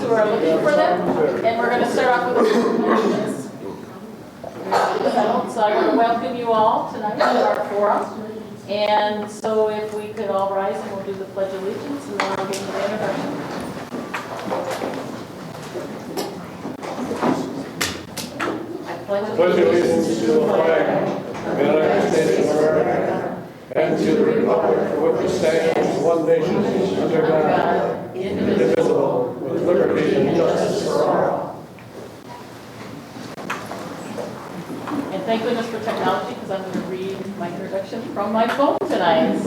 who are looking for them. And we're going to start off with a few questions. So I want to welcome you all tonight to our forum. And so if we could all rise and we'll do the Pledge of Allegiance and then I'll give you the introduction. I pledge allegiance to the flag of the United States of America and to the republic for which it stands, one nation, under God, indivisible, with liberty and justice for all. And thank goodness for technology, because I'm going to read my introduction from my phone tonight.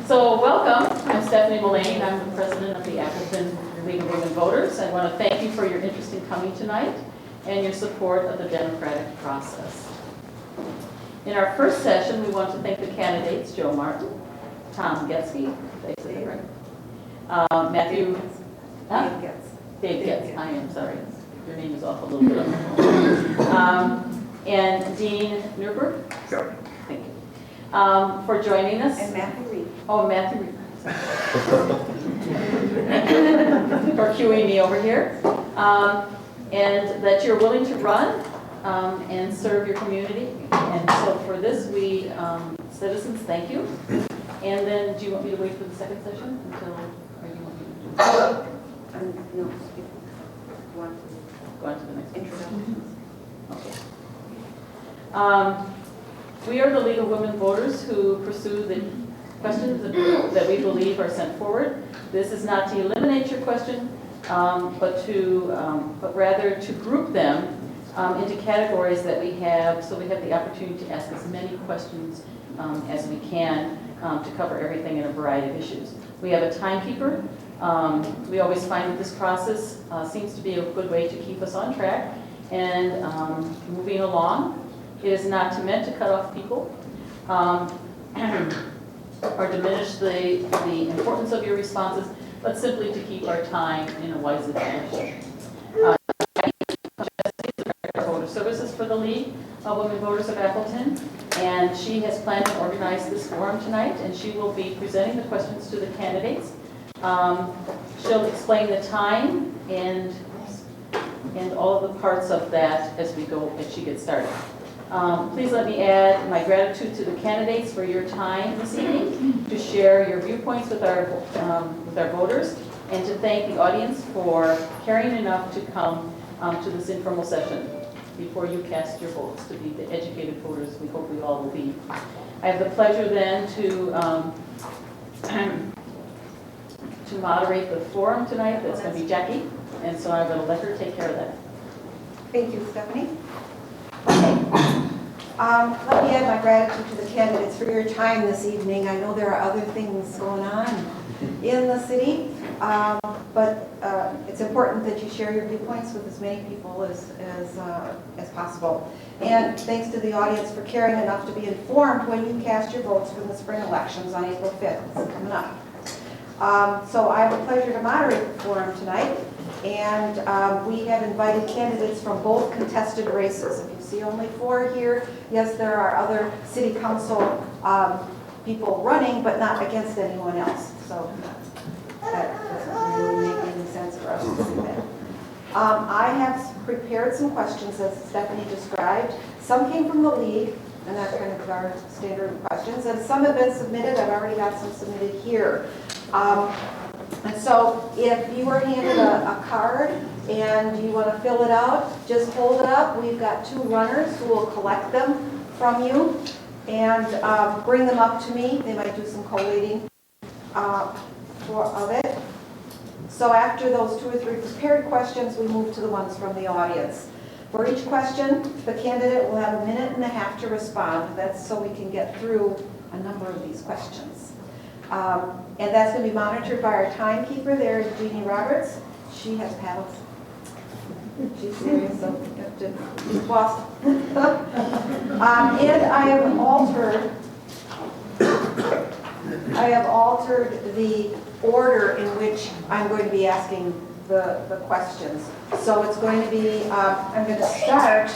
So welcome. I'm Stephanie Mullane. I'm the president of the Appleton League of Women Voters. I want to thank you for your interest in coming tonight and your support of the democratic process. In our first session, we want to thank the candidates, Joe Martin, Tom Goetz, Matthew, Dave Goetz, I am sorry. Your name is off a little bit. And Dean Neubert. Sure. Thank you. For joining us. And Matthew Reed. Oh, Matthew Reed. For queuing me over here. And that you're willing to run and serve your community. And so for this, we, citizens, thank you. And then, do you want me to wait for the second session until, or do you want me to do No, go on to the next introductions. Okay. We are the League of Women Voters who pursue the questions that we believe are sent forward. This is not to eliminate your question, but rather to group them into categories that we have, so we have the opportunity to ask as many questions as we can to cover everything in a variety of issues. We have a timekeeper. We always find that this process seems to be a good way to keep us on track and moving along. It is not meant to cut off people or diminish the importance of your responses, but simply to keep our time in a wise advantage. Voter Services for the League of Women Voters of Appleton, and she has planned and organized this forum tonight, and she will be presenting the questions to the candidates. She'll explain the time and all of the parts of that as she gets started. Please let me add my gratitude to the candidates for your time this evening to share your viewpoints with our voters, and to thank the audience for caring enough to come to this informal session before you cast your votes, to be the educated voters we hope we all will be. I have the pleasure then to moderate the forum tonight. That's going to be Jackie, and so I'm going to let her take care of that. Thank you, Stephanie. Let me add my gratitude to the candidates for your time this evening. I know there are other things going on in the city, but it's important that you share your viewpoints with as many people as possible. And thanks to the audience for caring enough to be informed when you cast your votes for the spring elections on April 5th. It's coming up. So I have a pleasure to moderate the forum tonight, and we have invited candidates from both contested races. If you see only 4 here, yes, there are other city council people running, but not against anyone else. So that doesn't really make any sense for us to see that. I have prepared some questions, as Stephanie described. Some came from the League, and that's kind of our standard questions, and some have been submitted. I've already got some submitted here. And so if you were handed a card and you want to fill it out, just hold it up. We've got 2 runners who will collect them from you and bring them up to me. They might do some collating of it. So after those 2 or 3 prepared questions, we move to the ones from the audience. For each question, the candidate will have 1.5 minutes to respond. That's so we can get through a number of these questions. And that's going to be monitored by our timekeeper. There is Jeannie Roberts. She has paddles. She's serious, so you have to be lost. And I have altered the order in which I'm going to be asking the questions. So it's going to be, I'm going to start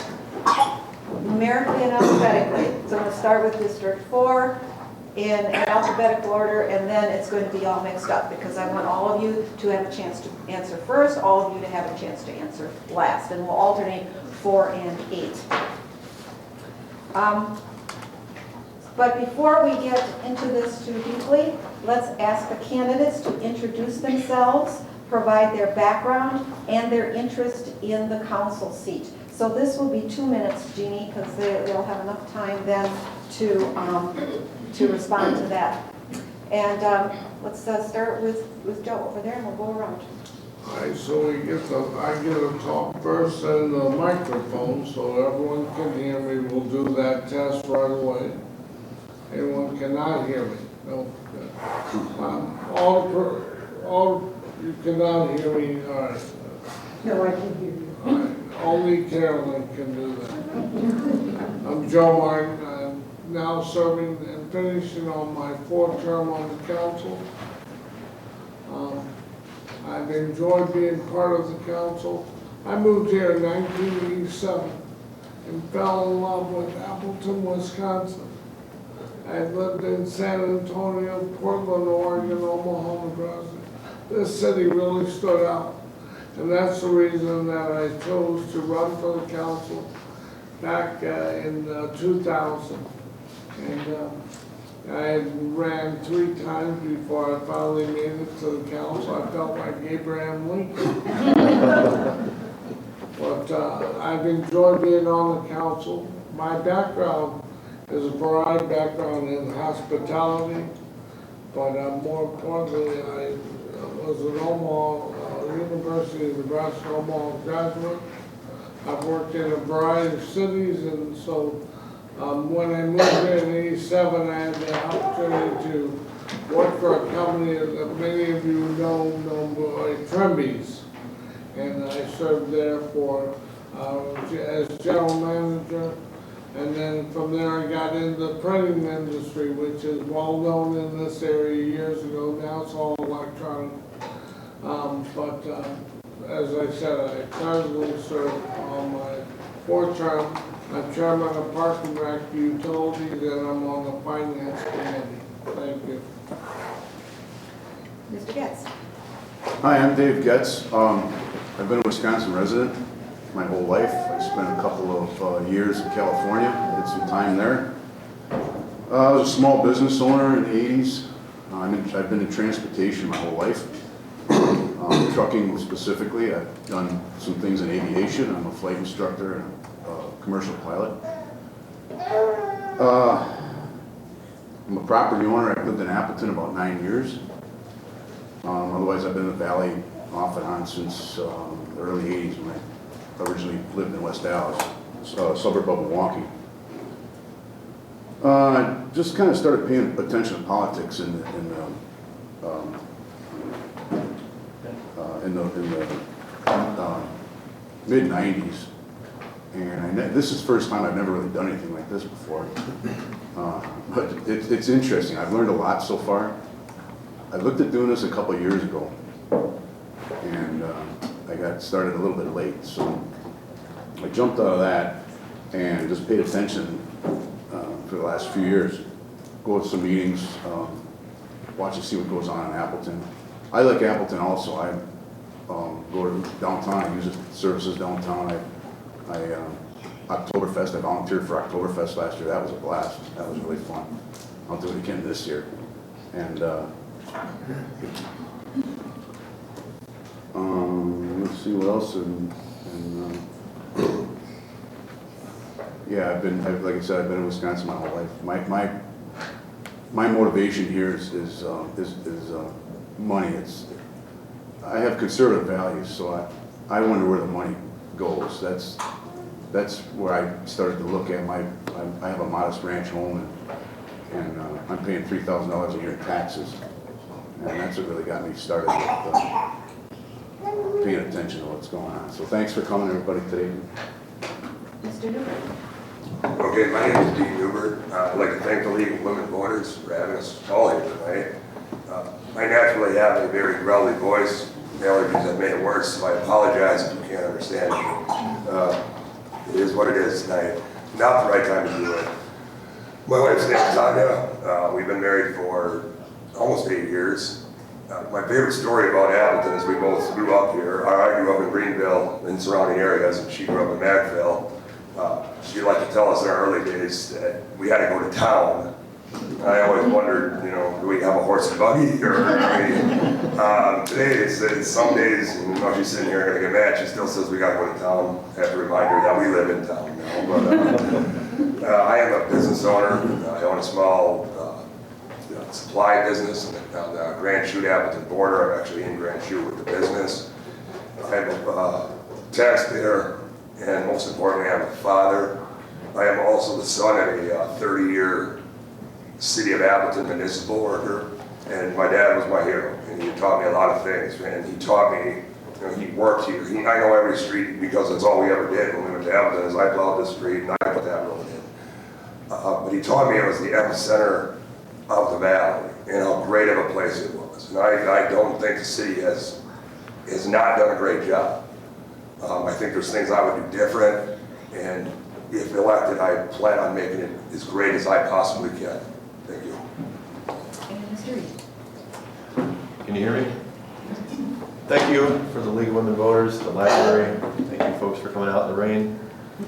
numerically and alphabetically. So I'm going to start with District 4, in alphabetical order, and then it's going to be all mixed up because I want all of you to have a chance to answer first, all of you to have a chance to answer last, and we'll alternate 4 and 8. But before we get into this too deeply, let's ask the candidates to introduce themselves, provide their background, and their interest in the council seat. So this will be 2 minutes, Jeannie, because they'll have enough time then to respond to that. And let's start with Joe over there, and we'll go around. All right, so I get to talk first and the microphone so everyone can hear me. We'll do that test right away. Anyone cannot hear me? No. You cannot hear me. All right. No, I can hear you. All right. Only Carolyn can do that. I'm Joe Martin. I'm now serving and finishing on my 4th term on the council. I've enjoyed being part of the council. I moved here in 1987 and fell in love with Appleton, Wisconsin. I lived in San Antonio, Portland, Oregon, Omaha, Nebraska. This city really stood out. And that's the reason that I chose to run for the council back in 2000. And I ran 3 times before I finally made it to the council. I felt like Abraham Lincoln. But I've enjoyed being on the council. My background is a varied background in hospitality, but more importantly, I was an Omaha, University of Nebraska Omaha graduate. I've worked in a variety of cities, and so when I moved here in '87, I had the opportunity to work for a company that many of you know Tremby's, and I served there for as general manager. And then from there I got into the printing industry, which is well known in this area years ago. Now it's all electronic. As I said, I presently serve on my 4th term. I'm chairman of Park and Rec Utilities, and I'm on the finance committee. Thank you. Mr. Goetz. Hi, I'm Dave Goetz. I've been a Wisconsin resident my whole life. I spent a couple of years in California, did some time there. I was a small business owner in the 80s. I've been in transportation my whole life. Trucking specifically. I've done some things in aviation. I'm a flight instructor and a commercial pilot. I'm a property owner. I've lived in Appleton about 9 years. Otherwise, I've been in the Valley off and on since the early 80s when I originally lived in West Dallas, a suburb of Milwaukee. Just kind of started paying attention to politics in the mid-90s. And this is the first time I've never really done anything like this before. But it's interesting. I've learned a lot so far. I looked at doing this a couple of years ago, and I got started a little bit late. So I jumped out of that and just paid attention for the last few years. Go to some meetings, watch and see what goes on in Appleton. I like Appleton also. I go to downtown. I use the services downtown. Oktoberfest, I volunteered for Oktoberfest last year. That was a blast. That was really fun. I'll do it again this year. And let's see what else. Yeah, like I said, I've been in Wisconsin my whole life. My motivation here is money. I have conservative values, so I wonder where the money goes. That's where I started to look at I have a modest ranch home, and I'm paying $3,000 a year in taxes, and that's what really got me started with paying attention to what's going on. So thanks for coming, everybody, today. Mr. Neubert. Okay, my name is Neubert. I'd like to thank the League of Women Voters for having us all here tonight. I naturally have a very growly voice. The allergies have made it worse, so I apologize if you can't understand me. It is what it is tonight. Not the right time to do it. My wife's name is Tanya. We've been married for almost 8 years. My favorite story about Appleton is we both grew up here. I grew up in Greenville and surrounding areas, and she grew up in Macville. She liked to tell us in our early days that we had to go to town. I always wondered, do we have a horse and buggy? Or today, it's some days, she's sitting here going to get mad. She still says we got to go to town. I have to remind her that we live in town now. But I am a business owner. I own a small supply business on the Grand Chute Appleton border. I'm actually in Grand Chute with the business. I'm a taxpayer, and most importantly, I'm a father. I am also the son of a 30-year City of Appleton municipal worker, and my dad was my hero, and he taught me a lot of things, and he taught me, he worked here. I know every street because that's all we ever did when we went to Appleton, is I plowed this street and I put that road in. But he taught me it was the epicenter of the valley, and how great of a place it was. And I don't think the city has not done a great job. I think there's things I would do different, and if elected, I plan on making it as great as I possibly can. Thank you. And Mr. Reed. Can you hear me? Thank you for the League of Women Voters, the library. Thank you folks for coming out in the rain.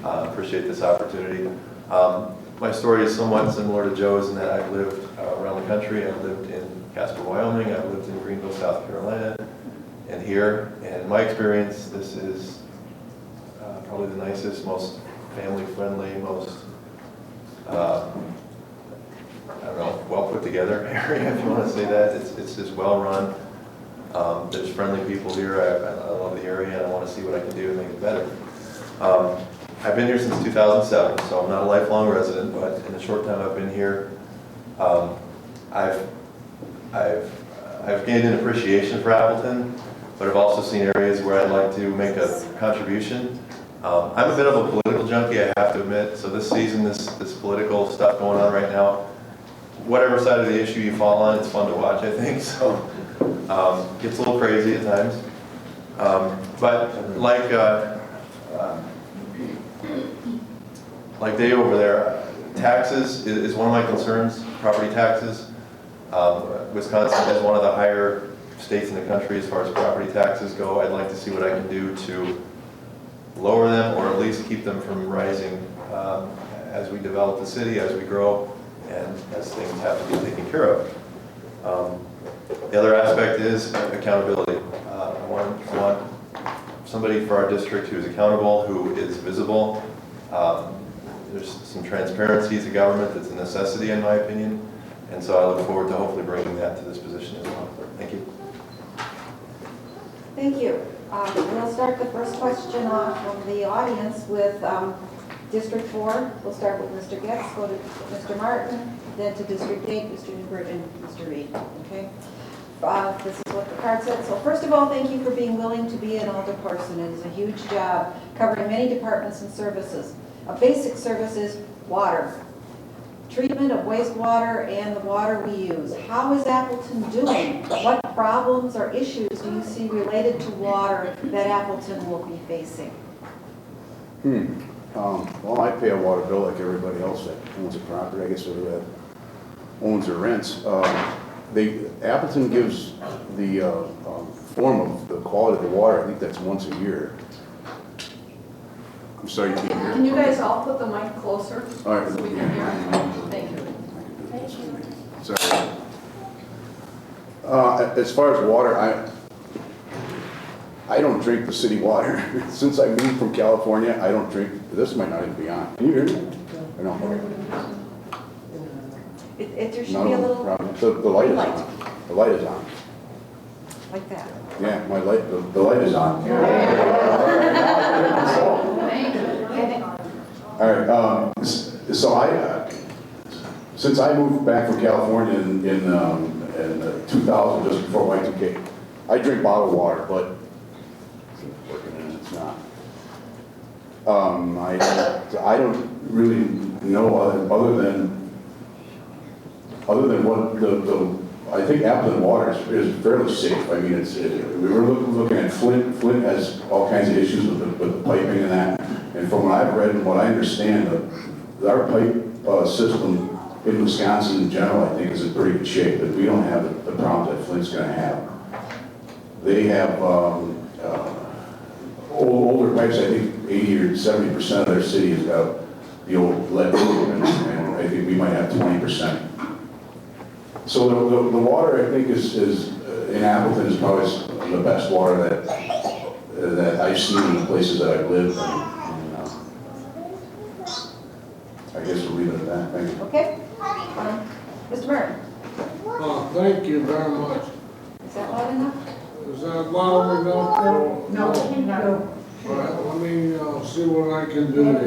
Appreciate this opportunity. My story is somewhat similar to Joe's in that I've lived around the country. I've lived in Casper, Wyoming. I've lived in Greenville, South Carolina, and here. And in my experience, this is probably the nicest, most family-friendly, most well put together area, if you want to say that. It's just well run. There's friendly people here. I love the area, and I want to see what I can do to make it better. I've been here since 2007, so I'm not a lifelong resident, but in the short time I've been here, I've gained an appreciation for Appleton, but I've also seen areas where I'd like to make a contribution. I'm a bit of a political junkie, I have to admit, so this season, this political stuff going on right now, whatever side of the issue you fall on, it's fun to watch, I think, so gets a little crazy at times. But like Dave over there, taxes is one of my concerns, property taxes. Wisconsin is one of the higher states in the country as far as property taxes go. I'd like to see what I can do to lower them, or at least keep them from rising as we develop the city, as we grow, and as things have to be taken care of. The other aspect is accountability. I want somebody for our district who's accountable, who is visible. There's some transparency to government that's a necessity, in my opinion, and so I look forward to hopefully bringing that to this position as well. Thank you. Thank you. We'll start the first question off from the audience with District 4. We'll start with Mr. Goetz, go to Mr. Martin, then to District 8, Mr. Neubert, and Mr. Reed. Okay? This is what the card said. So first of all, thank you for being willing to be an alderperson. It is a huge job covering many departments and services. A basic service is water. Treatment of wastewater and the water we use. How is Appleton doing? What problems or issues do you see related to water that Appleton will be facing? Well, I pay a water bill like everybody else that owns a property, I guess, or that owns or rents. Appleton gives the form of the quality of the water, I think that's once a year. I'm sorry, you can't hear. Can you guys all put the mic closer? All right. So we can hear? Thank you. Sorry. As far as water, I don't drink the city water. Since I moved from California, I don't drink. This might not even be on. Can you hear me? Or no? There should be a little problem. The light is on. The light is on. like that. Yeah, my light. The light is on. All right. So since I moved back from California in 2000, just before Y2K, I drink bottled water, but it's working and it's not. I don't really know other than what I think Appleton water is fairly safe. I mean, we were looking at Flint. Flint has all kinds of issues with the piping and that. And from what I've read and what I understand, our pipe system in Wisconsin in general, I think is in pretty good shape, but we don't have the problems that Flint's gonna have. They have, older pipes, I think 80 or 70% of their city has got the old lead tube, and I think we might have 20%. So the water, I think, is in Appleton is probably the best water that I've seen in the places that I've lived. And, I guess we'll leave it at that. Thank you. Okay. Mr. Martin, Thank you very much. is that loud enough? Is that loud enough? No. All right, let me see what I can do here.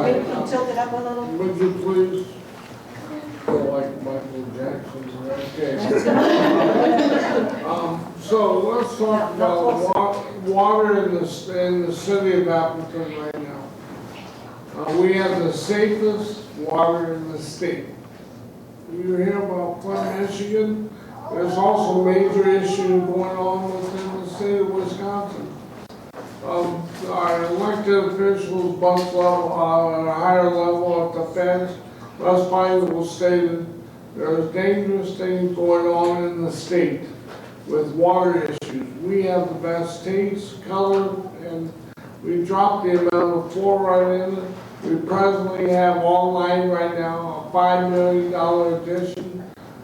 Can you tilt it up a little? Would you please? Go like Michael Jackson, okay. So let's talk about water in the city of Appleton right now. We have the safest water in the state. You hear about Flint, Michigan? There's also major issues going on within the state of Wisconsin. Our elected officials, bus level, at a higher level at the feds, Russ Feingold stated there's dangerous things going on in the state with water issues. We have the best taste, color, and we dropped the amount of fluoride in it. We presently have online right now a $5 million addition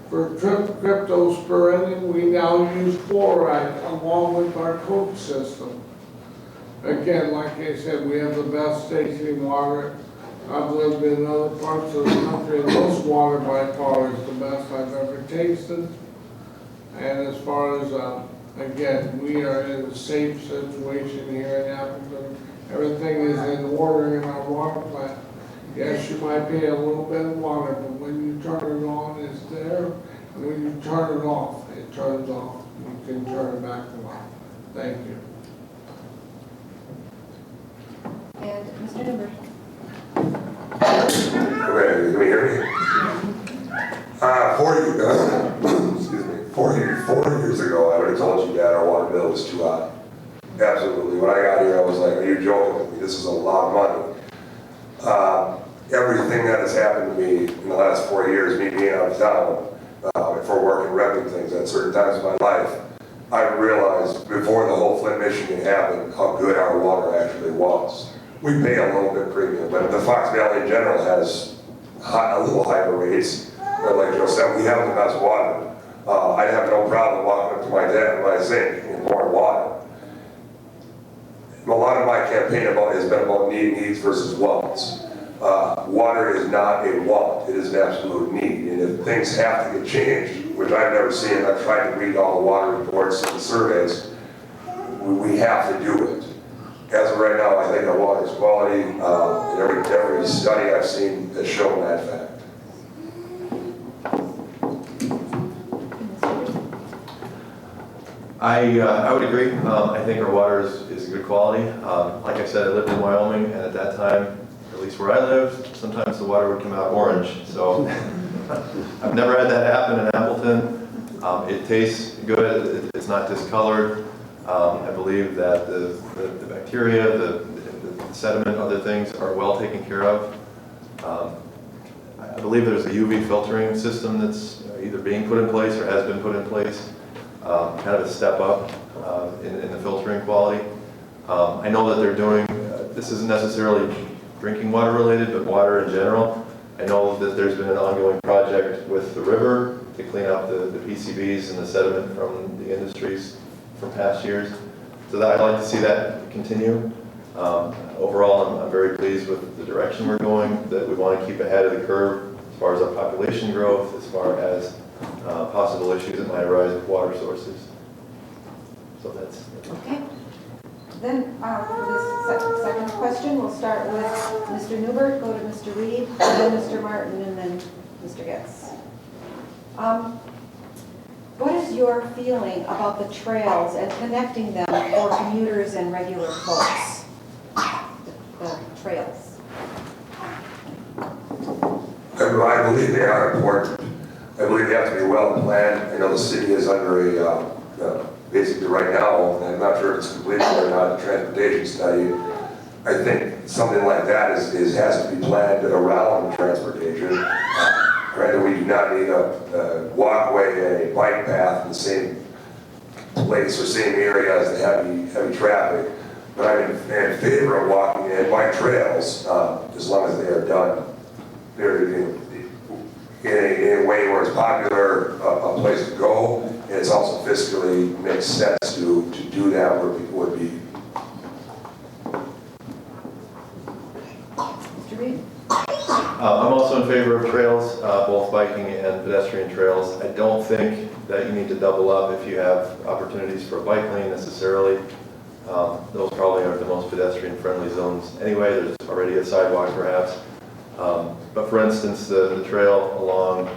for cryptosporidin. We now use fluoride along with our Coke system. Again, like I said, we have the best tasting water. I've lived in other parts of the country, and this water by far is the best I've ever tasted. And as far as, again, we are in a safe situation here in Appleton. Everything is in order in our water plant. Yes, you might pay a little bit of water, but when you turn it on, it's there. And when you turn it off, it turns off. You can turn it back on. Thank you. And Mr. Neubert. Okay, can we hear me? 4 years ago, I would have told you that our water bill was too high. Absolutely. When I got here, I was like, are you joking with me? This is a lot of money. Everything that has happened to me in the last 4 years, me being out of town for work and repping things at certain times in my life, I realized before the whole Flint, Michigan happened, how good our water actually was. We pay a little bit premium, but the Fox Valley in general has a little higher rates. But like Joe said, we have the best water. I'd have no problem walking up to my dad and my sink and pouring water. A lot of my campaign has been about needs versus wants. Water is not a want, it is an absolute need. And if things have to get changed, which I've never seen, I've tried to read all the water reports and surveys, we have to do it. As of right now, I think our water is quality. Every study I've seen has shown that fact. I would agree. I think our water is good quality. Like I said, I lived in Wyoming, and at that time, at least where I lived, sometimes the water would come out orange. So I've never had that happen in Appleton. It tastes good. It's not discolored. I believe that the bacteria, the sediment, other things are well taken care of. I believe there's a UV filtering system that's either being put in place or has been put in place. Kind of a step up in the filtering quality. I know that they're doing, this isn't necessarily drinking water related, but water in general. I know that there's been an ongoing project with the river to clean up the PCBs and the sediment from the industries from past years. So that I'd like to see that continue. Overall, I'm very pleased with the direction we're going, that we want to keep ahead of the curve as far as our population growth, as far as possible issues that might arise with water sources. So that's Okay. Then for this second question, we'll start with Mr. Neubert, go to Mr. Reed, and then Mr. Martin, and then Mr. Goetz. What is your feeling about the trails and connecting them for commuters and regular folks? The trails. I believe they are important. I believe they have to be well planned. I know the city is under basically right now, and I'm not sure if it's completed or not, a transportation study I think something like that has to be planned around transportation. Granted, we do not need a walkway and a bike path in the same place or same area as the heavy traffic, but I'm in favor of walking and bike trails as long as they are done in a way where it's popular, a place to go, and it's also fiscally makes sense to do that where people would be. Mr. Reed? I'm also in favor of trails, both biking and pedestrian trails. I don't think that you need to double up if you have opportunities for a bike lane necessarily. Those probably aren't the most pedestrian-friendly zones anyway. There's already a sidewalk perhaps. But for instance, the trail along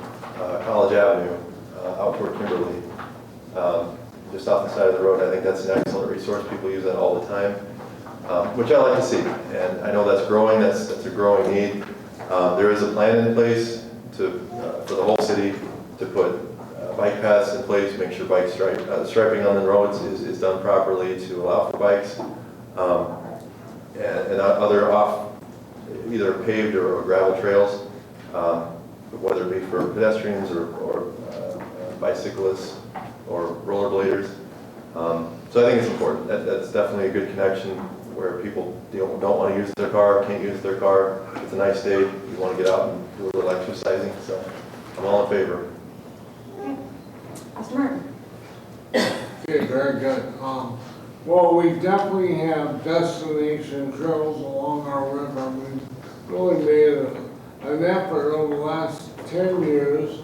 College Avenue out toward Kimberly, just off the side of the road, I think that's an excellent resource. People use that all the time, which I like to see. And I know that's growing. That's a growing need. There is a plan in place for the whole city to put bike paths in place, make sure bike striping on the roads is done properly to allow for bikes, and other either paved or gravel trails, whether it be for pedestrians or bicyclists or rollerbladers. So I think it's important. That's definitely a good connection where people don't want to use their car, can't use their car. It's a nice day, you want to get out and do a little exercising, so I'm all in favor. Okay. Mr. Martin? Okay, very good. Well, we definitely have destination trails along our river. We've really made an effort over the last 10 years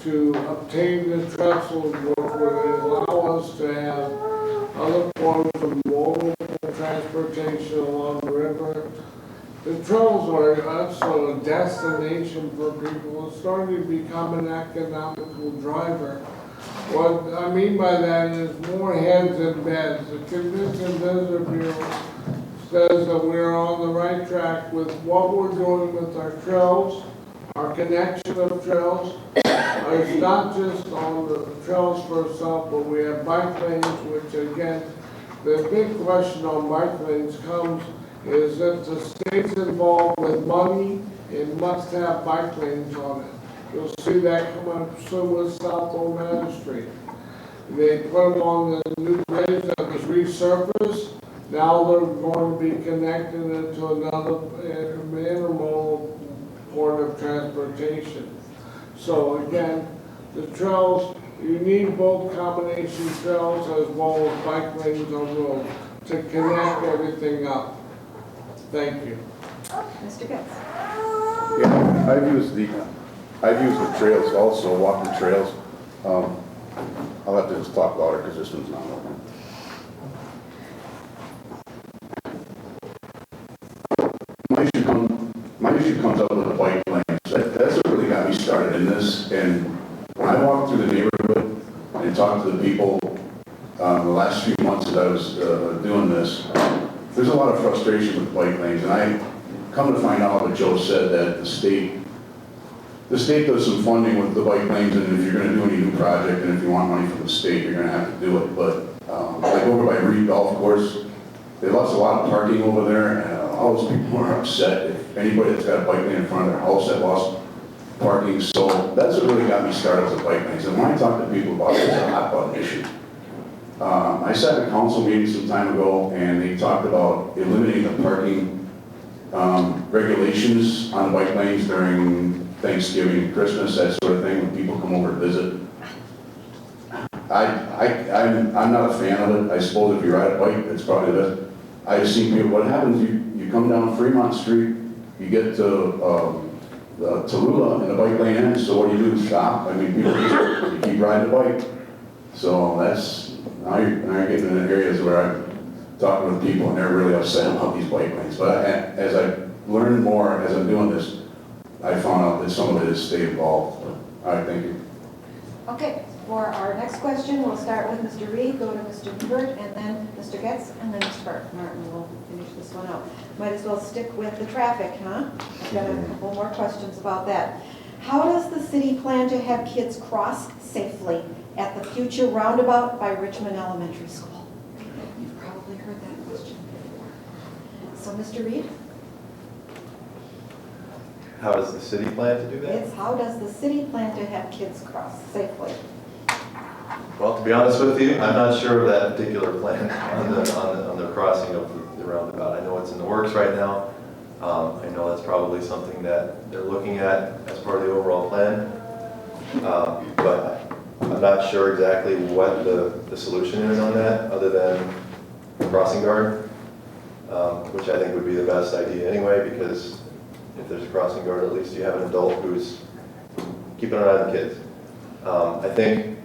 to obtain the trestles which would allow us to have other forms of mobile transportation along the river. The trails are also a destination for people. It's starting to become an economical driver. What I mean by that is more heads and beds. The Convention Visitor Bureau says that we're on the right track with what we're doing with our trails, our connection of trails. It's not just on the trails for itself, but we have bike lanes, which again, the big question on bike lanes comes is if the state's involved with money, it must have bike lanes on it. You'll see that come up soon with South Omega Street. They put them on the new bridge that was resurfaced. Now they're going to be connected into another intermodal port of transportation. So again, the trails, you need both combination trails as well as bike lanes on roads to connect everything up. Thank you. Mr. Goetz? Yeah, I've used the trails also, walking trails. I'll have to just talk louder because this one's not working. My issue comes up with the bike lanes. That's what really got me started in this. And when I walked through the neighborhood and talked to the people the last few months that I was doing this, there's a lot of frustration with bike lanes. And I come to find out what Joe said, that the state does some funding with the bike lanes, and if you're going to do any new project and if you want money from the state, you're going to have to do it. But like over by Reed Golf Course, they lost a lot of parking over there, and all those people are upset. If anybody that's got a bike lane in front of their house that lost parking, so that's what really got me started with bike lanes. And when I talk to people about it, it's a hot button issue. I sat at a council meeting some time ago, and they talked about eliminating the parking regulations on bike lanes during Thanksgiving, Christmas, that sort of thing, when people come over to visit. I'm not a fan of it. I suppose if you ride a bike, it's probably the best. I've seen people, what happens, you come down Fremont Street, you get to Tallulah, and the bike lane ends, so what do? Stop? I mean, people just you keep riding the bike. So that's, now you're getting into areas where I'm talking with people and they're really upset about these bike lanes. But as I learn more, as I'm doing this, I found out that some of it is state involved. All right, thank you. Okay, for our next question, we'll start with Mr. Reed, go to Mr. Neubert, and then Mr. Goetz, and then Mr. Martin will finish this one out. Might as well stick with the traffic, huh? I've got a couple more questions about that. How does the city plan to have kids cross safely at the future roundabout by Richmond Elementary School? You've probably heard that question before. So, Mr. Reed, How does the city plan to do that? it's how does the city plan to have kids cross safely? Well, to be honest with you, I'm not sure of that particular plan on the crossing of the roundabout. I know it's in the works right now. I know that's probably something that they're looking at as part of the overall plan. But I'm not sure exactly what the solution is on that, other than the crossing guard, which I think would be the best idea anyway, because if there's a crossing guard, at least you have an adult who's keeping an eye on the kids. I think,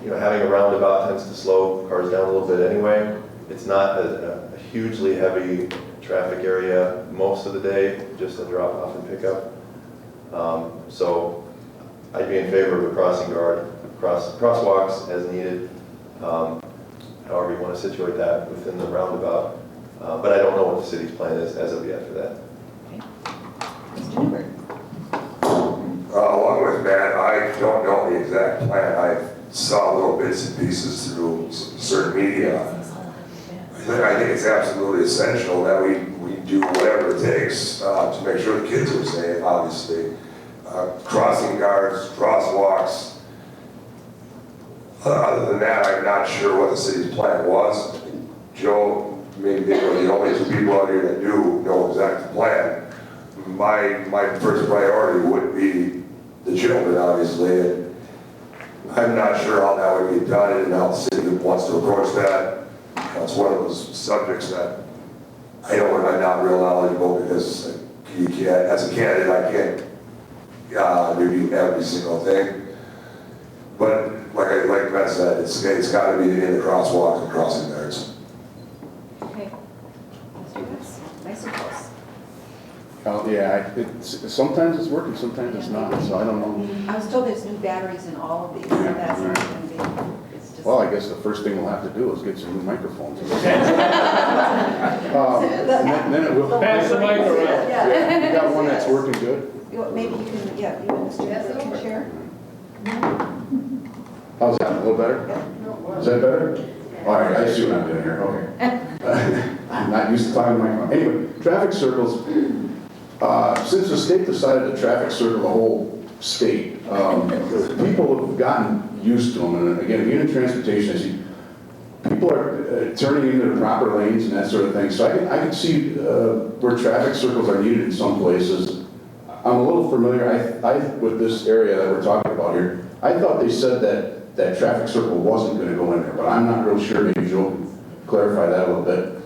having a roundabout tends to slow cars down a little bit anyway. It's not a hugely heavy traffic area most of the day, just a drop off and pick up. So I'd be in favor of a crossing guard, crosswalks as needed, however you want to situate that within the roundabout. But I don't know what the city's plan is as of yet for that. Mr. Neubert? Along with that, I don't know the exact plan. I saw little bits and pieces through certain media. I think it's absolutely essential that we do whatever it takes to make sure the kids are safe, obviously. Crossing guards, crosswalks. Other than that, I'm not sure what the city's plan was. Joe, maybe they were the only two people out here that do know exactly the plan. My first priority would be the children, obviously. And I'm not sure how that would be done and how the city wants to approach that. That's one of those subjects that I'm not real knowledgeable, because you can't, as a candidate, I can't review every single thing. But like Matt said, it's got to be in the crosswalks and crossing guards. Okay. Mr. Goetz? I suppose. Sometimes it's working, sometimes it's not, so I don't know. I was told there's new batteries in all of these, so that's not going to be, it's just. Well, I guess the first thing we'll have to do is get some new microphones. Then it will. Pass the mic around. Yeah, you got one that's working good? Maybe you can, you and Mr. Goetz can share. How's that, a little better? Is that better? All right, I see what I'm doing here, okay. I'm not used to talking to my phone. Anyway, traffic circles, since the state decided to traffic circle the whole state, people have gotten used to them. And again, being in transportation, I see people are turning into the proper lanes and that sort of thing. So I can see where traffic circles are needed in some places. I'm a little familiar with this area that we're talking about here. I thought they said that traffic circle wasn't going to go in there, but I'm not real sure. Maybe Joe can clarify that a little bit.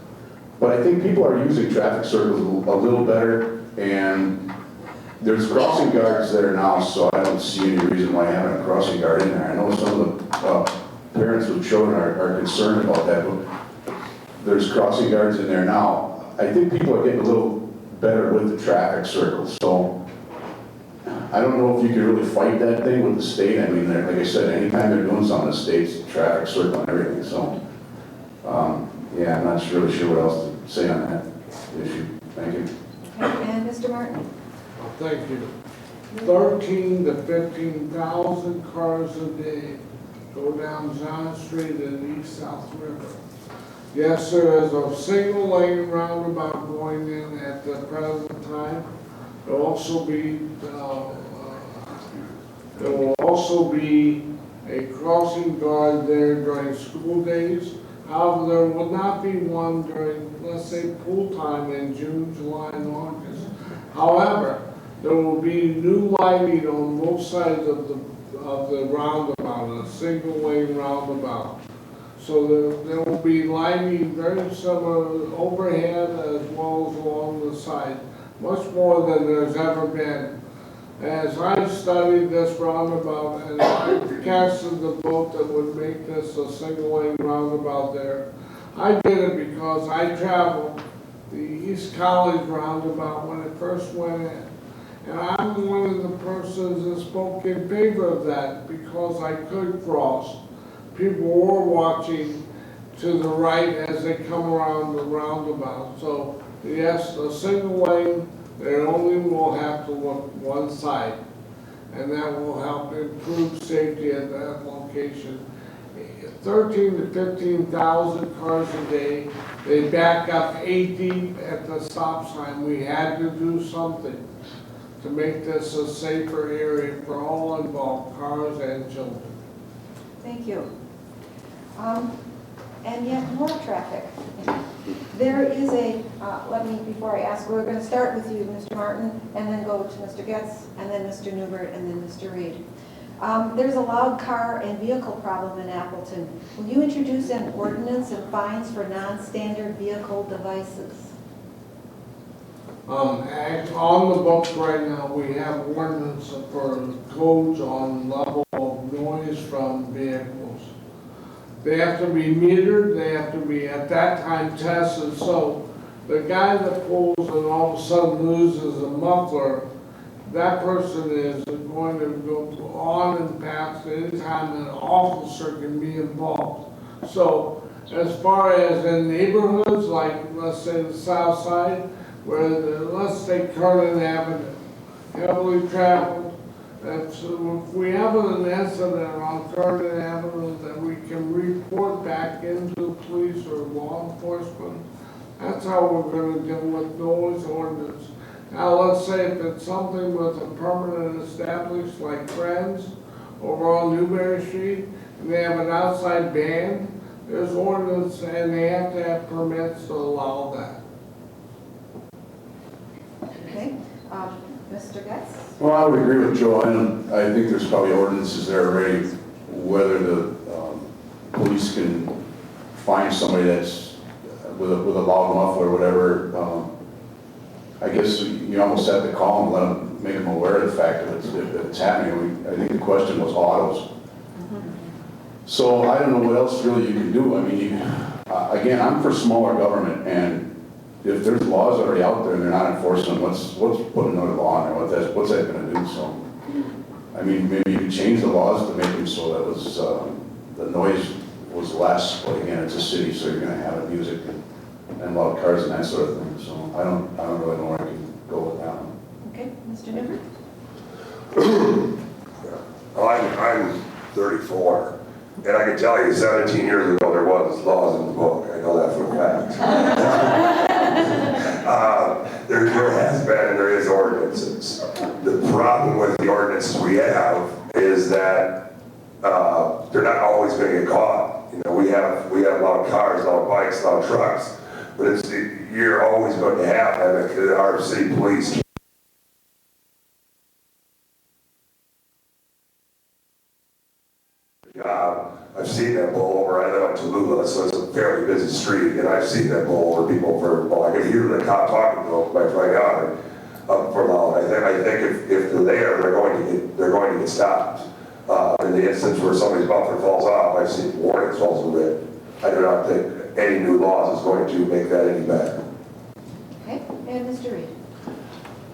But I think people are using traffic circles a little better, and there's crossing guards there now, so I don't see any reason why having a crossing guard in there. I know some of the parents with children are concerned about that, but there's crossing guards in there now. I think people are getting a little better with the traffic circles, so I don't know if you can really fight that thing with the state. I mean, like I said, anytime they're doing something, the state's traffic circle and everything, so yeah, I'm not really sure what else to say on that issue. Thank you. Okay, and Mr. Martin? Thank you. 13 to 15,000 cars a day go down John Street and East South River. Yes, there is a single lane roundabout going in at the present time. There will also be a crossing guard there during school days. However, there will not be one during, let's say, pool time in June, July, and August. However, there will be new lighting on both sides of the roundabout, a single lane roundabout. So there will be lighting very similar overhead as well as along the side, much more than there's ever been. As I studied this roundabout and I casted the vote that would make this a single lane roundabout there, I did it because I traveled the East College roundabout when it first went in. And I'm one of the persons that spoke in favor of that because I could cross. People were watching to the right as they come around the roundabout. So yes, a single lane, they only will have to look one side. And that will help improve safety at that location. 13 to 15,000 cars a day. They back up 80 at the stop sign. We had to do something to make this a safer area for all involved, cars and children. Thank you. And yet more traffic. There is before I ask, we're going to start with you, Mr. Martin, and then go to Mr. Goetz, and then Mr. Neubert, and then Mr. Reed. There's a loud car and vehicle problem in Appleton. Will you introduce an ordinance and fines for non-standard vehicle devices? On the books right now, we have ordinance for codes on level of noise from vehicles. They have to be metered, they have to be at that time tested, so the guy that pulls and all of a sudden loses a muffler, that person is going to go on and past any time an officer can be involved. So as far as in neighborhoods, like let's say the south side, where let's take Kernan Avenue, heavily traveled. If we have an incident on Kernan Avenue that we can report back into police or law enforcement, that's how we're going to deal with noise ordinance. Now let's say if it's something with a permanent established like Friends over on Neubert Street, and they have an outside band, there's ordinance and they have to have permits to allow that. Okay, Mr. Goetz? Well, I would agree with Joe. I think there's probably ordinances there already, whether the police can find somebody that's with a loud muffler or whatever. I guess you almost have to call them, make them aware of the fact that it's happening. I think the question was autos. So I don't know what else really you can do. I mean, again, I'm for smaller government, and if there's laws already out there and they're not enforcing them, what's putting another law in there? What's that going to do? So, I mean, maybe you could change the laws to make them so that was the noise was less. But again, it's a city, so you're going to have music and loud cars and that sort of thing. So I don't really know where I can go with that one. Okay, Mr. Neubert? I'm 34, and I can tell you 17 years ago there was laws in the book. I know that for a fact. There has been and there is ordinances. The problem with the ordinances we have is that they're not always going to get caught. You know, we have loud cars, loud bikes, loud trucks, but you're always going to have that because our city police. I've seen that blow over. I live in Tallulah, so it's a fairly busy street, and I've seen that blow over people I could hear the cop talking to them by front yard for loud. I think if they're there, they're going to get stopped. In the instance where somebody's bumper falls off, I've seen warnings also lit. I do not think any new laws is going to make that any better. Okay, and Mr. Reed?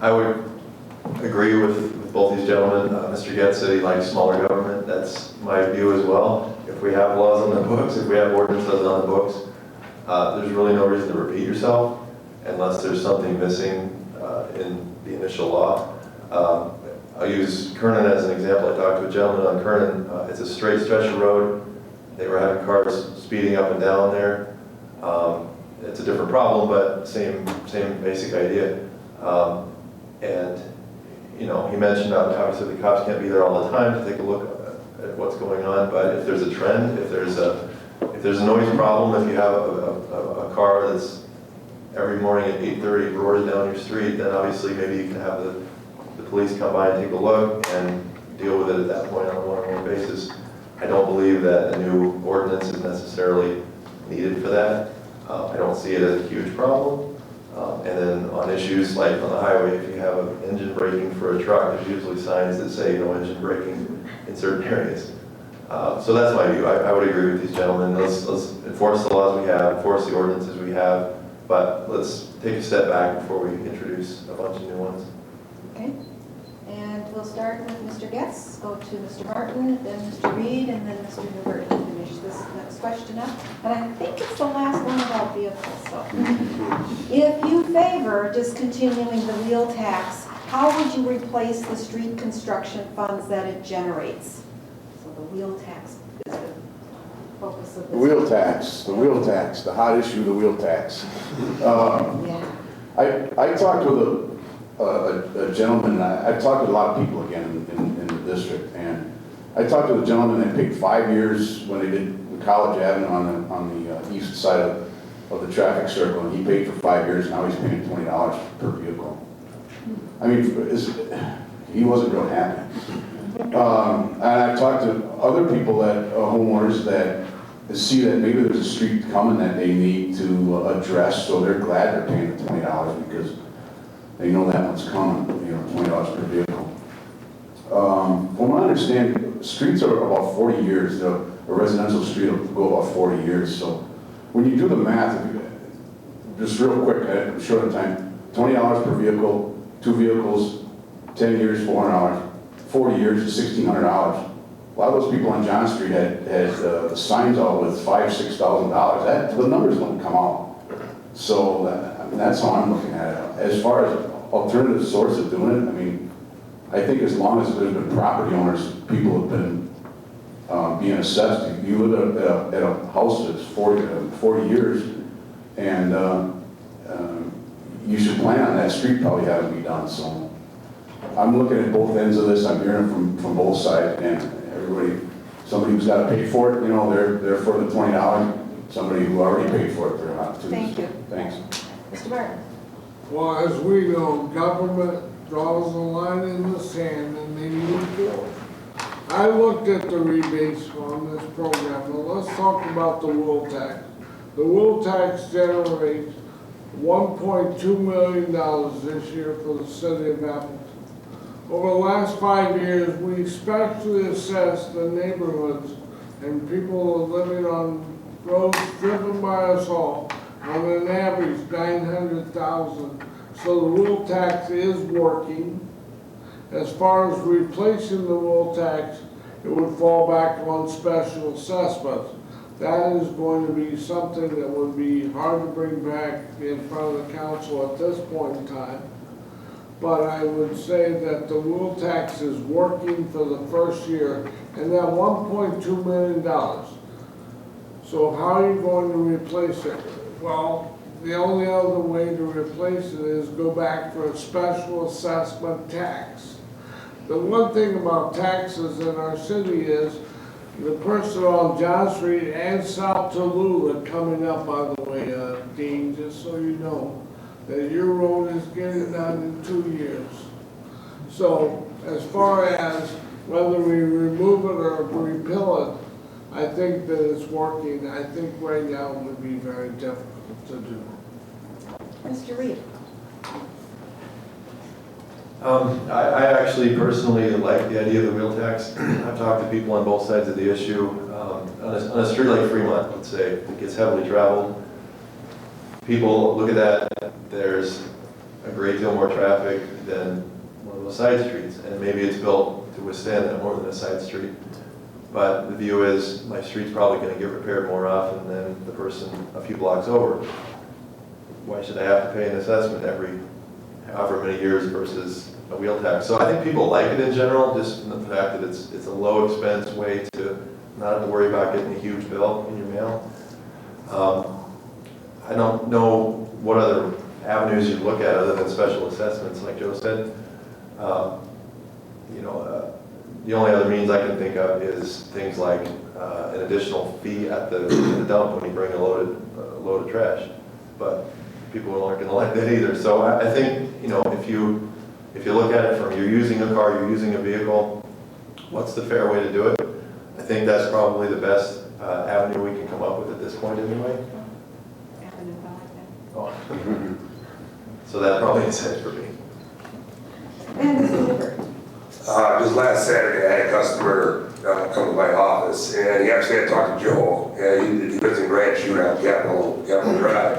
I would agree with both these gentlemen. Mr. Goetz said he likes smaller government. That's my view as well. If we have laws on the books, if we have ordinances on the books, there's really no reason to repeat yourself unless there's something missing in the initial law. I'll use Kernan as an example. I talked to a gentleman on Kernan. It's a straight stretch of road. They were having cars speeding up and down there. It's a different problem, but same basic idea. And you know, he mentioned obviously the cops can't be there all the time to take a look at what's going on. But if there's a trend, if there's a noise problem, if you have a car that's every morning at 8:30 roars down your street, then obviously maybe you can have the police come by and take a look and deal with it at that point on a one-on-one basis. I don't believe that a new ordinance is necessarily needed for that. I don't see it as a huge problem. And then on issues like on the highway, if you have an engine braking for a truck, there's usually signs that say no engine braking in certain areas. So that's my view. I would agree with these gentlemen. Let's enforce the laws we have, enforce the ordinances we have, but let's take a step back before we introduce a bunch of new ones. Okay, and we'll start with Mr. Goetz, go to Mr. Martin, then Mr. Reed, and then Mr. Neubert to finish this next question up. And I think it's the last one about vehicles, so. If you favor discontinuing the wheel tax, how would you replace the street construction funds that it generates? So the wheel tax is the focus focus of this. The wheel tax, the hot issue, the wheel tax. Yeah. I talked with a gentleman, I've talked with a lot of people again in the district, and I talked to a gentleman that paid 5 years when they did the College Avenue on the east side of the traffic circle, and he paid for 5 years, now he's paying $20 per vehicle. I mean, he wasn't real happy. And I've talked to other people that, homeowners that see that maybe there's a street coming that they need to address, so they're glad they're paying the $20 because they know that one's coming, $20 per vehicle. From what I understand, streets are about 40 years. A residential street will go about 40 years. So when you do the math, just real quick, I'm short of time, $20 per vehicle, 2 vehicles, 10 years, $400, 40 years is $1,600. A lot of those people on John Street had the signs out with $5,000, $6,000. The numbers don't come out. So that's how I'm looking at it. As far as alternative source of doing it, I mean, I think as long as there's been property owners, people have been being assessed. You live at a house that's 40 years, and you should plan on that street probably having to be done. So I'm looking at both ends of this. I'm hearing from both sides, and everybody, somebody who's got to pay for it, they're for the $20. Somebody who already paid for it, they're not too. Thank you. Thanks. Mr. Martin? Well, as we know, government draws a line in the sand and they move forward. I looked at the rebates on this program. Now let's talk about the wheel tax. The wheel tax generates $1.2 million this year for the city of Appleton. Over the last 5 years, we especially assessed the neighborhoods and people living on roads driven by us all on an average $900,000. So the wheel tax is working. As far as replacing the wheel tax, it would fall back on special assessments. That is going to be something that would be hard to bring back in front of the council at this point in time. But I would say that the wheel tax is working for the first year, and that $1.2 million. So how are you going to replace it? Well, the only other way to replace it is go back for a special assessment tax. The one thing about taxes in our city is the person on John Street and South Tallulah coming up, by the way, Dean, just so you know, that your road is getting done in 2 years. So as far as whether we remove it or repeal it, I think that it's working. I think right now it would be very difficult to do. Mr. Reed? I actually personally like the idea of the wheel tax. I've talked to people on both sides of the issue. On a street like Fremont, let's say, it gets heavily traveled. People look at that, there's a great deal more traffic than one of those side streets, and maybe it's built to withstand that more than a side street. But the view is my street's probably going to get repaired more often than the person a few blocks over. Why should I have to pay an assessment every however many years versus a wheel tax? So I think people like it in general, just from the fact that it's a low expense way to not have to worry about getting a huge bill in your mail. I don't know what other avenues you look at other than special assessments, like Joe said. The only other means I can think of is things like an additional fee at the dump when you bring a load of trash. But people aren't going to like that either. So I think, if you look at it from you're using a car, you're using a vehicle, what's the fair way to do it? I think that's probably the best avenue we can come up with at this point anyway. Oh. So that probably is it for me. And Mr. Neubert? Just last Saturday, I had a customer come to my office, and he actually had talked to Joe. He lives in Grand Chute on Capitol Drive.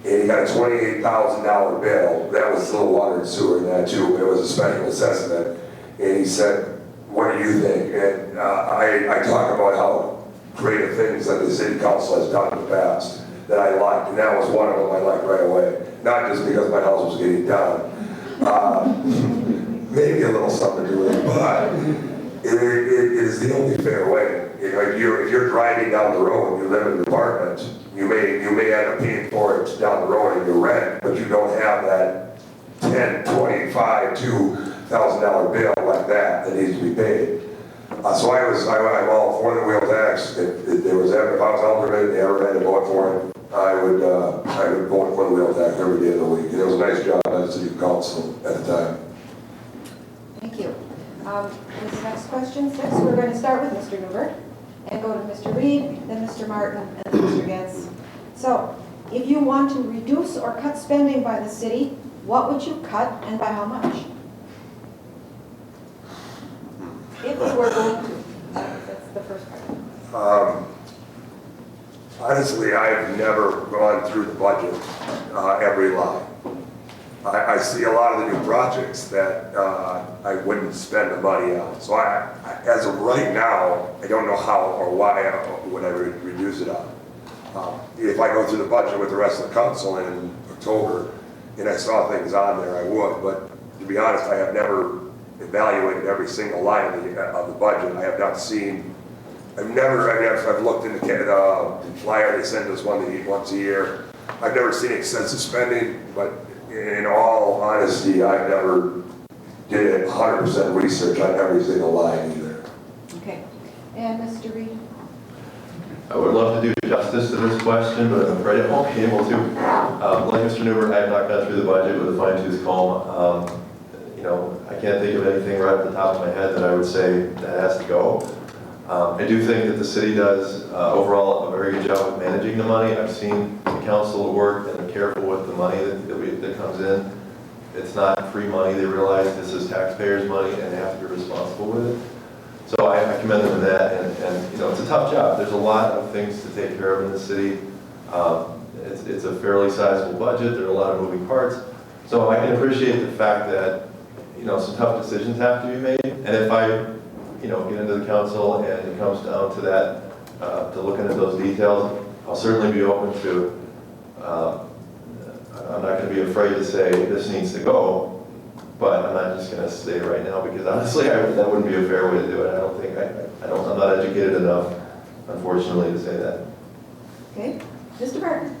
And he got a $28,000 bill. That was still water and sewer and that too. It was a special assessment. And he said, "What do you think?" And I talk about how great of things that the city council has done in the past that I liked. And that was one of them I liked right away. Not just because my house was getting done. Maybe a little something to do with it, but it is the only fair way. You know, if you're driving down the road and you live in an apartment, you may end up paying for it down the road in your rent, but you don't have that $10, $25, $2,000 bill like that needs to be paid. So I'm all for the wheel tax. If I was alderman, they ever had to vote for it, I would vote for the wheel tax every day of the week. And it was a nice job as a city council at the time. Thank you. This next question, next we're going to start with Mr. Neubert and go to Mr. Reed, then Mr. Martin, and then Mr. Goetz. So, if you want to reduce or cut spending by the city, what would you cut and by how much? If you were going to. That's the first part. Honestly, I've never gone through the budget, every line. I see a lot of the new projects that I wouldn't spend the money on. So as of right now, I don't know how or why would I reduce it on. If I go through the budget with the rest of the council in October and I saw things on there, I would. But to be honest, I have never evaluated every single line of the budget. I have not seen. I've looked in the flyer they send us once a year. I've never seen excessive spending, but in all honesty, I've never did 100% research on every single line either. Okay. And Mr. Reed? I would love to do justice to this question, but I'm afraid I won't be able to. Like Mr. Neubert, I have not gone through the budget with a fine-tooth comb. You know, I can't think of anything right off the top of my head that I would say that has to go. I do think that the city does overall a very good job of managing the money. I've seen the council work and they're careful with the money that comes in. It's not free money. They realize this is taxpayers' money and they have to be responsible with it. So I commend them in that, and you know, it's a tough job. There's a lot of things to take care of in the city. It's a fairly sizable budget. There are a lot of moving parts. So I can appreciate the fact that, you know, some tough decisions have to be made. And if I, you know, get into the council and it comes down to that, to looking at those details, I'll certainly be open to, I'm not going to be afraid to say this needs to go. But I'm not just going to say it right now because honestly, that wouldn't be a fair way to do it. I don't think, I'm not educated enough, unfortunately, to say that. Okay. Mr. Martin?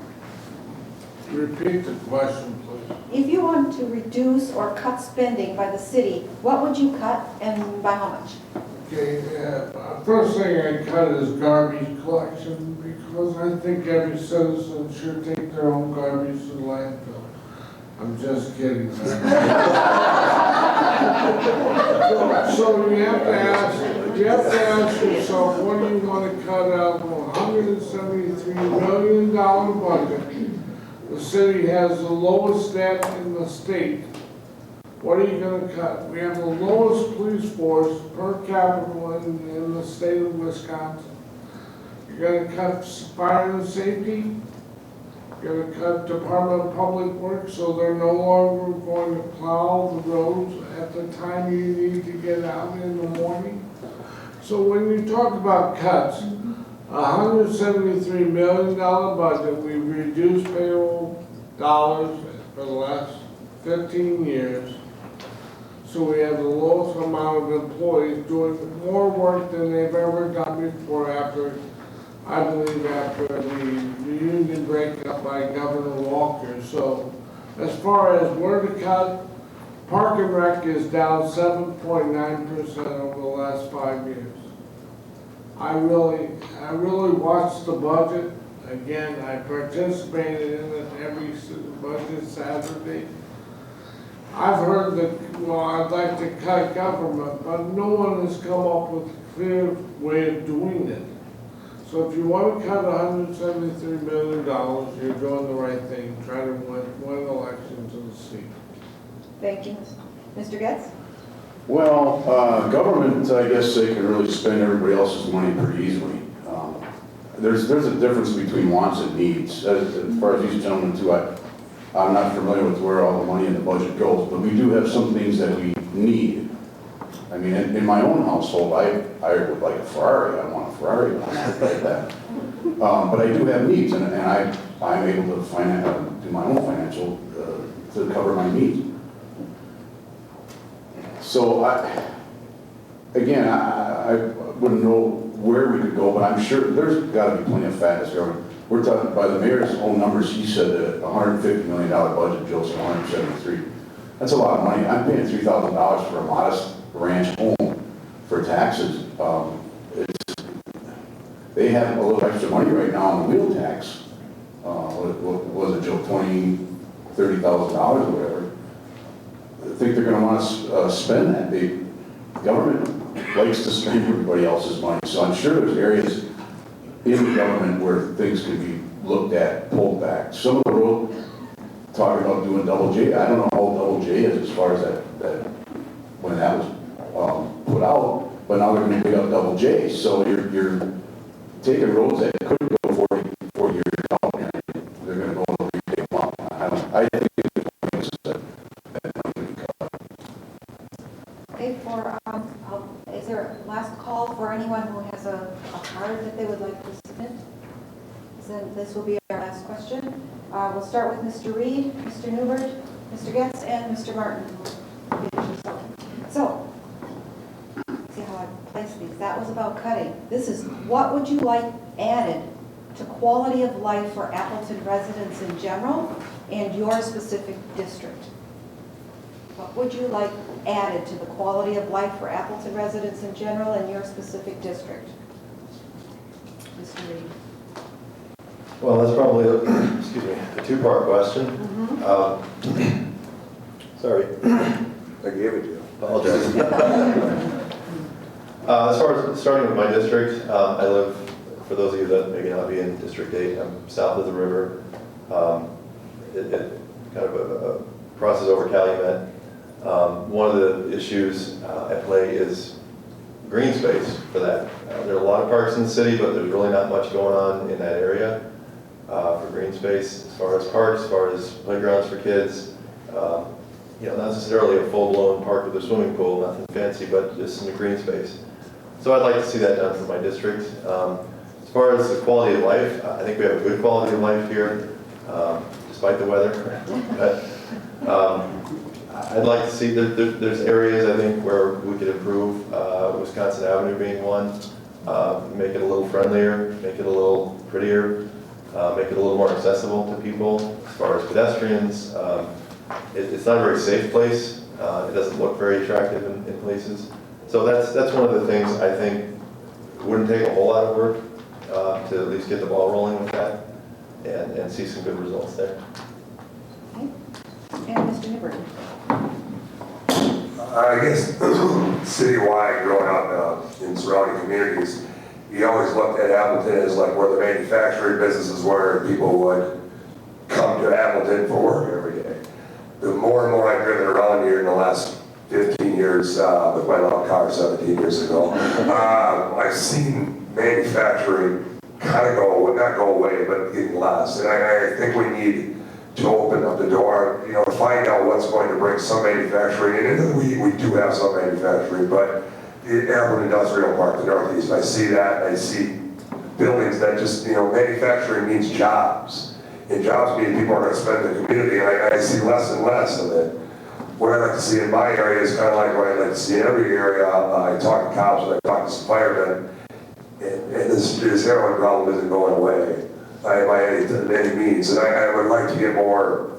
Repeat the question, please. If you want to reduce or cut spending by the city, what would you cut and by how much? Okay, first thing I cut is garbage collection because I think every citizen should take their own garbage to the landfill. I'm just kidding. So you have to ask yourself, what do you want to cut out of a $173 million budget? The city has the lowest debt in the state. What are you going to cut? We have the lowest police force per capita in the state of Wisconsin. You're going to cut fire and safety. You're going to cut Department of Public Works so they're no longer going to plow the roads at the time you need to get out in the morning. So when you talk about cuts, $173 million budget, we've reduced payroll dollars for the last 15 years. So we have the lowest amount of employees doing more work than they've ever done before I believe after the union breakup by Governor Walker. So as far as where to cut, Park and Rec is down 7.9% over the last 5 years. I really watched the budget. Again, I participated in it every budget Saturday. I've heard that, well, I'd like to cut government, but no one has come up with a clear way of doing it. So if you want to cut $173 million, you're doing the right thing. Try to win elections in the seat. Thank you. Mr. Goetz? Well, government, I guess they can really spend everybody else's money pretty easily. There's a difference between wants and needs. As far as these gentlemen too, I'm not familiar with where all the money in the budget goes, but we do have some things that we need. I mean, in my own household, I would like a Ferrari. I want a Ferrari, but I'm not like that. But I do have needs, and I'm able to do my own financial to cover my needs. So I wouldn't know where we could go, but I'm sure there's gotta be plenty of fat in this government. We're talking, by the mayor's own numbers, he said that a $150 million budget, Joe's 173. That's a lot of money. I'm paying $3,000 for a modest ranch home for taxes. They have a little extra money right now on the wheel tax. What was it, Joe, $30,000 or whatever. I think they're gonna want to spend that. The government likes to spend everybody else's money. So I'm sure there's areas in the government where things can be looked at, pulled back. Some of the road, talking about doing double J, I don't know how old double J is as far as that when that was put out, but now they're gonna pick up double J. So you're taking roads that could go 40 years out, and they're gonna go and repay them up. I think it's that money can be cut. Okay, is there a last call for anyone who has a card that they would like to submit? Then this will be our last question. We'll start with Mr. Reed, Mr. Neubert, Mr. Goetz, and Mr. Martin. So, see how I place these. That was about cutting. This is, what would you like added to quality of life for Appleton residents in general and your specific district? What would you like added to the quality of life for Appleton residents in general and your specific district? Mr. Reed. Well, that's probably a two-part question. Sorry. I gave it to you. Apologize. As far as starting with my district, I live, for those of you that maybe not be in District 8, I'm south of the river. It kind of a crosses over Calumet. One of the issues at play is green space for that. There are a lot of parks in the city, but there's really not much going on in that area for green space, as far as parks, as far as playgrounds for kids. Not necessarily a full-blown park with a swimming pool, nothing fancy, but just some green space. So I'd like to see that done for my district. As far as the quality of life, I think we have a good quality of life here, despite the weather. But I'd like to see, there's areas I think where we could improve, Wisconsin Avenue being one, make it a little friendlier, make it a little prettier, make it a little more accessible to people as far as pedestrians. It's not a very safe place. It doesn't look very attractive in places. So that's one of the things I think wouldn't take a whole lot of work to at least get the ball rolling with that and see some good results there. Okay. And Mr. Neubert. I guess citywide, growing up in surrounding communities, you always looked at Appleton as like where the manufacturing businesses were, and people would come to Appleton for work every day. The more and more I've driven around here in the last 15 years, with my long car 17 years ago, I've seen manufacturing kind of not go away, but getting less. And I think we need to open up the door, to find out what's going to bring some manufacturing in. And we do have some manufacturing, but the Appleton Industrial Park, the Northeast, I see that. I see buildings that just, manufacturing means jobs. And jobs mean people are going to spend in the community, and I see less and less of it. What I'd like to see in my area is kind of like what I'd like to see in every area. I talk to cops, and I talk to some firemen, and this heroin problem isn't going away by any means. And I would like to get more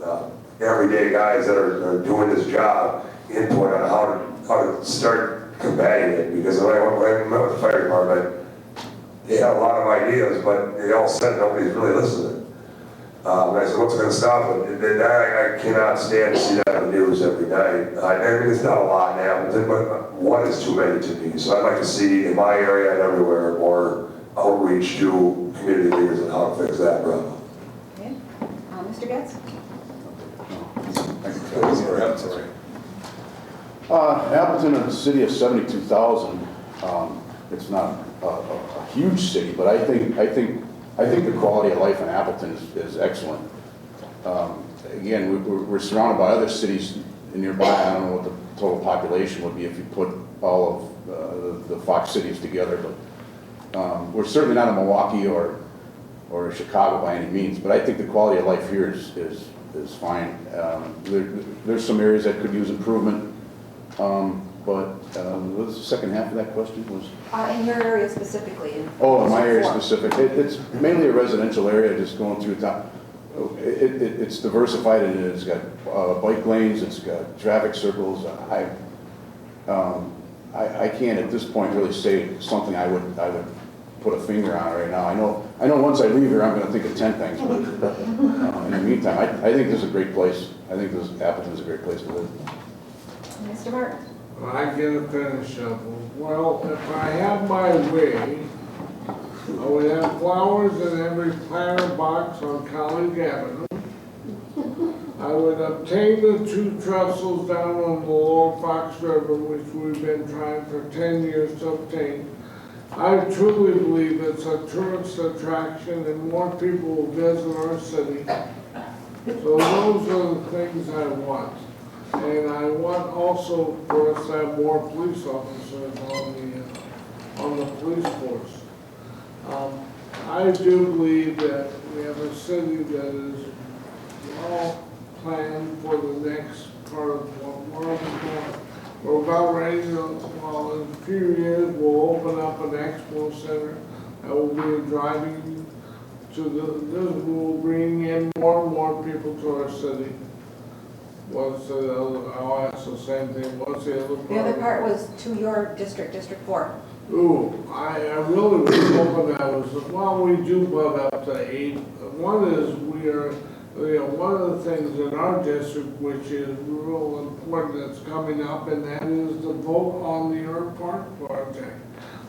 everyday guys that are doing this job input on how to start combating it. Because when I met with the fire department, they had a lot of ideas, but they all said nobody's really listening. And I said, what's going to stop it? And I cannot stand to see that on the news every night. I mean, it's not a lot in Appleton, but one is too many to me. So I'd like to see in my area and everywhere more outreach to community leaders on how to fix that problem. Okay. Mr. Goetz? Appleton is a city of 72,000. It's not a huge city, but I think the quality of life in Appleton is excellent. Again, we're surrounded by other cities nearby. I don't know what the total population would be if you put all of the Fox cities together, but we're certainly not a Milwaukee or a Chicago by any means. But I think the quality of life here is fine. There's some areas that could use improvement. but what was the second half of that question was? In your area specifically? Oh, in my area Four. specific, it's mainly a residential area, just going through town. It's diversified, and it's got bike lanes, it's got traffic circles. I can't at this point really say something I would put a finger on right now. I know once I leave here, I'm gonna think of 10 things, but in the meantime, I think this is a great place. I think Appleton is a great place to live. Mr. Martin? I get to finish up. Well, if I had my way, I would have flowers in every planter box on College Avenue. I would obtain the 2 trestles down on the Lower Fox River, which we've been trying for 10 years to obtain. I truly believe it's a tourist attraction and more people will visit our city. So those are the things I want. And I want also for us to have more police officers on the police force. I do believe that we have a city that is well planned for the next part of what we're doing. We're about ready to, well, in a few years, we'll open up an expo center that will be driving to this will bring in more and more people to our city. What's the other, I'll ask the same thing, what's the other part? The other part was to your district, District 4. Ooh, I really was hoping that was, well, we do butt up to 8. One is we are, one of the things in our district which is real important that's coming up, and that is the vote on the Earth Park project.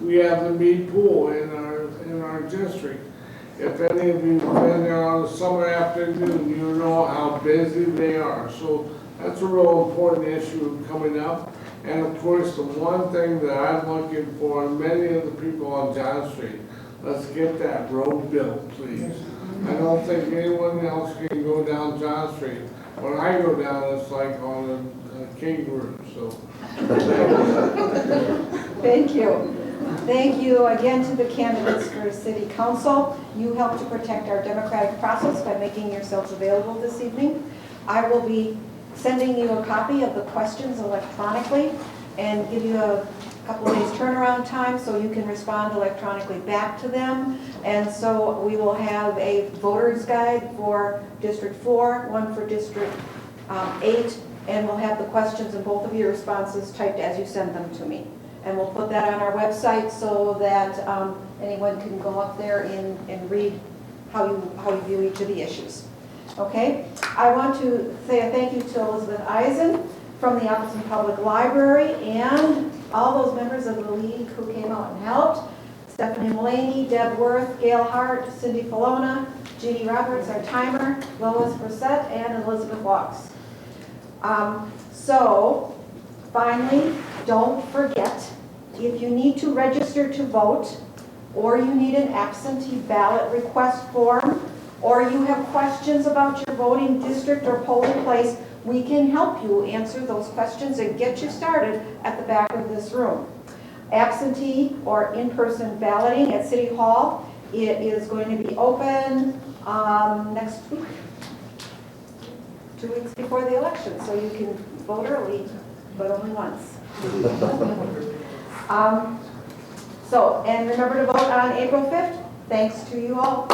We have the Mead Pool in our district. If any of you have been there on a summer afternoon, you know how busy they are. So that's a real important issue coming up. And of course, the one thing that I'm looking for, and many of the people on John Street, let's get that road built, please. I don't think anyone else can go down John Street. When I go down, it's like on a kangaroo, so. Thank you. Thank you again to the candidates for City Council. You helped to protect our democratic process by making yourselves available this evening. I will be sending you a copy of the questions electronically and give you a couple of days turnaround time so you can respond electronically back to them. And so we will have a voter's guide for District 4, one for District 8, and we'll have the questions and both of your responses typed as you send them to me. And we'll put that on our website so that anyone can go up there and read how you view each of the issues. Okay? I want to say a thank you to Elizabeth Eisen from the Appleton Public Library and all those members of the league who came out and helped. Stephanie Mulaney, Deb Worth, Gail Hart, Cindy Falona, Jeannie Roberts, our timer, Lois Brissett, and Elizabeth Walks. So, finally, don't forget, if you need to register to vote, or you need an absentee ballot request form, or you have questions about your voting district or polling place, we can help you answer those questions and get you started at the back of this room. Absentee or in-person balloting at City Hall, it is going to be open next week, 2 weeks before the election, so you can vote early, but only once. And remember to vote on April 5th. Thanks to you all.